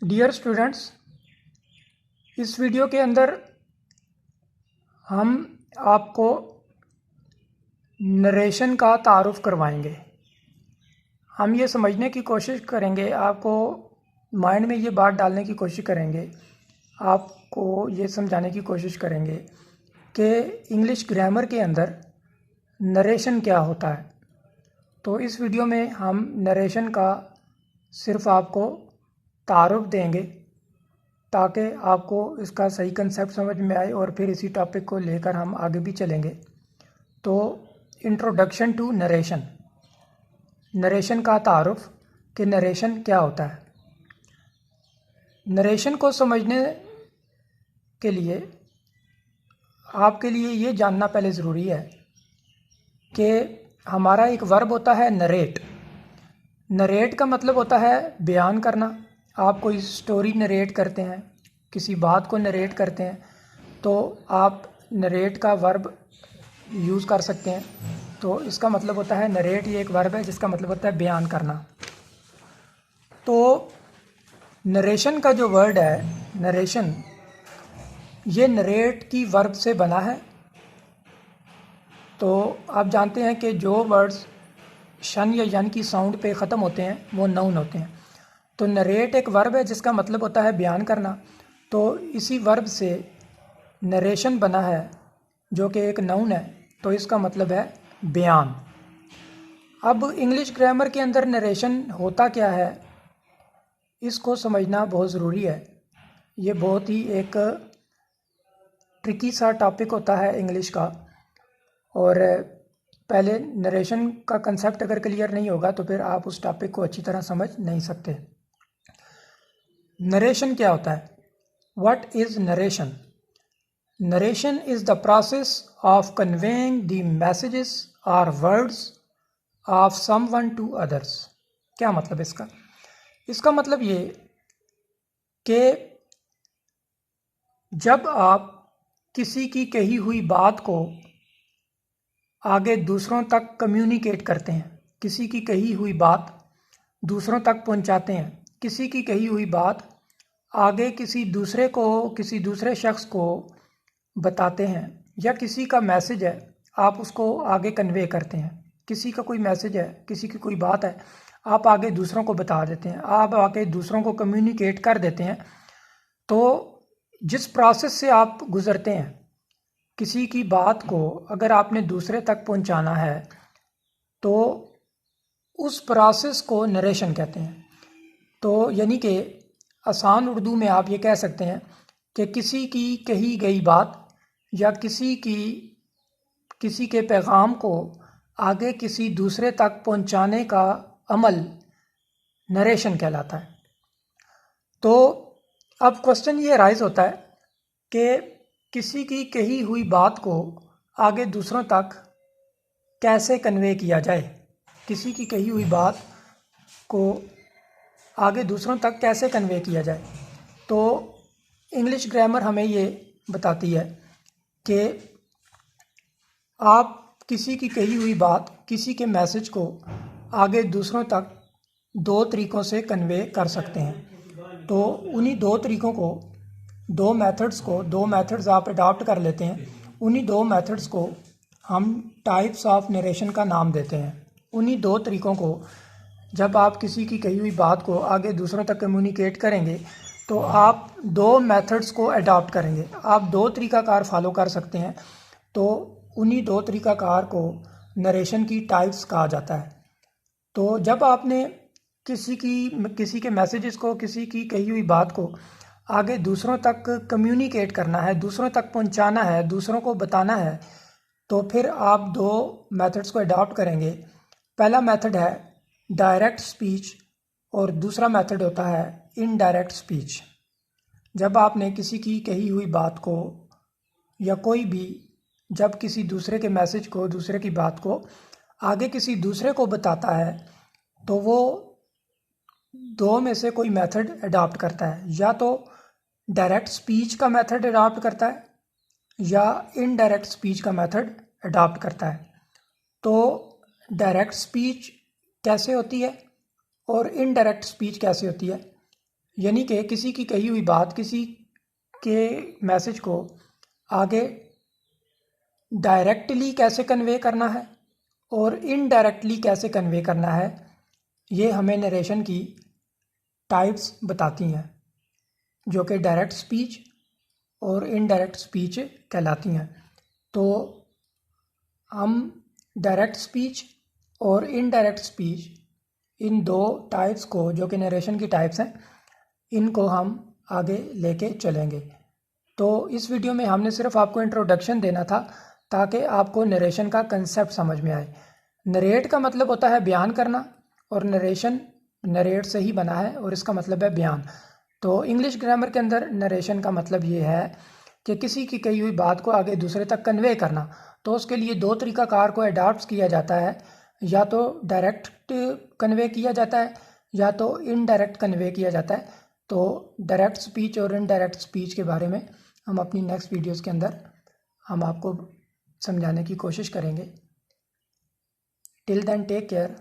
Dear students, इस video के अंदर हम आपको नरेशन का तारुफ करवाएंगे। हम ये समझने की कोशिश करेंगे, आपको माइंड में ये बात डालने की कोशिश करेंगे, आपको ये समझाने की कोशिश करेंगे कि इंग्लिश ग्रामर के अंदर नरेशन क्या होता है। तो इस वीडियो में हम नरेशन का सिर्फ आपको तारुफ देंगे ताकि आपको इसका सही कंसेप्ट समझ में आए और फिर इसी टॉपिक को लेकर हम आगे भी चलेंगे। तो इंट्रोडक्शन टू नरेशन, नरेशन का तारुफ कि नरेशन क्या होता है। नरेशन को समझने के लिए आपके लिए ये जानना पहले ज़रूरी है कि हमारा एक वर्ब होता है नरेट। नरेट का मतलब होता है बयान करना। आप कोई स्टोरी नरेट करते हैं, किसी बात को नरेट करते हैं, तो आप नरेट का वर्ब यूज़ कर सकते हैं। तो इसका मतलब होता है नरेट, ये एक वर्ब है जिसका मतलब होता है बयान करना। तो नरेशन का जो वर्ड है नरेशन, ये नरेट की वर्ब से बना है। तो आप जानते हैं कि जो वर्ड्स शन या यन की साउंड पे ख़त्म होते हैं वो नाउन होते हैं। तो नरेट एक वर्ब है जिसका मतलब होता है बयान करना। तो इसी वर्ब से नरेशन बना है जो कि एक नाउन है, तो इसका मतलब है बयान। अब इंग्लिश ग्रामर के अंदर नरेशन होता क्या है, इसको समझना बहुत ज़रूरी है। ये बहुत ही एक ट्रिकी सा टॉपिक होता है इंग्लिश का, और पहले नरेशन का कंसेप्ट अगर क्लियर नहीं होगा तो फिर आप उस टॉपिक को अच्छी तरह समझ नहीं सकते। नरेशन क्या होता है? What is narration? Narration is the process of conveying the messages और words of someone to others. क्या मतलब इसका? इसका मतलब ये कि जब आप किसी की कही हुई बात को आगे दूसरों तक कम्युनिकेट करते हैं, किसी की कही हुई बात दूसरों तक पहुंचाते हैं, किसी की कही हुई बात आगे किसी दूसरे को, किसी दूसरे शख्स को बताते हैं, या किसी का मैसेज है आप उसको आगे कन्वे करते हैं। किसी का कोई मैसेज है, किसी की कोई बात है, आप आगे दूसरों को बता देते हैं, आप आगे दूसरों को कम्युनिकेट कर देते हैं। तो जिस प्रोसेस से आप गुज़रते हैं, किसी की बात को अगर आपने दूसरे तक पहुंचाना है तो उस प्रोसेस को नरेशन कहते हैं। तो यानी कि आसान उर्दू में आप ये कह सकते हैं कि किसी की कही गई बात या किसी के पैगाम को आगे किसी दूसरे तक पहुंचाने का अमल नरेशन कहलाता है। तो अब क्वेश्चन ये राइज होता है कि किसी की कही हुई बात को आगे दूसरों तक कैसे कन्वे किया जाए। किसी की कही हुई बात को आगे दूसरों तक कैसे कन्वे किया जाए। तो इंग्लिश ग्रामर हमें ये बताती है कि आप किसी की कही हुई बात, किसी के मैसेज को आगे दूसरों तक दो तरीक़ों से कन्वे कर सकते हैं। तो उन्हीं दो तरीक़ों को, दो मेथड्स आप अडॉप्ट कर लेते हैं। उन्हीं दो मेथड्स को हम टाइप्स ऑफ नरेशन का नाम देते हैं। उन्हीं दो तरीक़ों को जब आप किसी की कही हुई बात को आगे दूसरों तक कम्युनिकेट करेंगे तो आप दो मेथड्स को अडॉप्ट करेंगे। आप दो तरीक़ाकार फॉलो कर सकते हैं। तो उन्हीं दो तरीक़ाकार को नरेशन की टाइप्स कहा जाता है। तो जब आपने किसी के मैसेजेस को, किसी की कही हुई बात को आगे दूसरों तक कम्युनिकेट करना है, दूसरों तक पहुंचाना है, दूसरों को बताना है, तो फिर आप दो मेथड्स को अडॉप्ट करेंगे। पहला मेथड है डायरेक्ट स्पीच और दूसरा मेथड होता है इनडायरेक्ट स्पीच। जब आपने किसी की कही हुई बात को या कोई भी जब किसी दूसरे के मैसेज को, दूसरे की बात को आगे किसी दूसरे को बताता है तो वो दो में से कोई मेथड अडॉप्ट करता है। या तो डायरेक्ट स्पीच का मेथड अडॉप्ट करता है या इनडायरेक्ट स्पीच का मेथड अडॉप्ट करता है। तो डायरेक्ट स्पीच कैसे होती है और इनडायरेक्ट स्पीच कैसे होती है, यानी कि किसी की कही हुई बात, किसी के मैसेज को आगे डायरेक्टली कैसे कन्वे करना है और इनडायरेक्टली कैसे कन्वे करना है, ये हमें नरेशन की टाइप्स बताती हैं, जो कि डायरेक्ट स्पीच और इनडायरेक्ट स्पीच कहलाती हैं। तो हम डायरेक्ट स्पीच और इनडायरेक्ट स्पीच, इन दो टाइप्स को, जो कि नरेशन की टाइप्स हैं, इनको हम आगे लेके चलेंगे। तो इस वीडियो में हमने सिर्फ आपको इंट्रोडक्शन देना था ताकि आपको नरेशन का कंसेप्ट समझ में आए। नरेट का मतलब होता है बयान करना, और नरेशन नरेट से ही बना है और इसका मतलब है बयान। तो इंग्लिश ग्रामर के अंदर नरेशन का मतलब ये है कि किसी की कही हुई बात को आगे दूसरे तक कन्वे करना। तो उसके लिए दो तरीकाकार को अडॉप्ट किया जाता है, या तो डायरेक्ट कन्वे किया जाता है या तो इनडायरेक्ट कन्वे किया जाता है। तो डायरेक्ट स्पीच और इनडायरेक्ट स्पीच के बारे में हम अपनी नेक्स्ट वीडियोस के अंदर हम आपको समझाने की कोशिश करेंगे। Till then take care.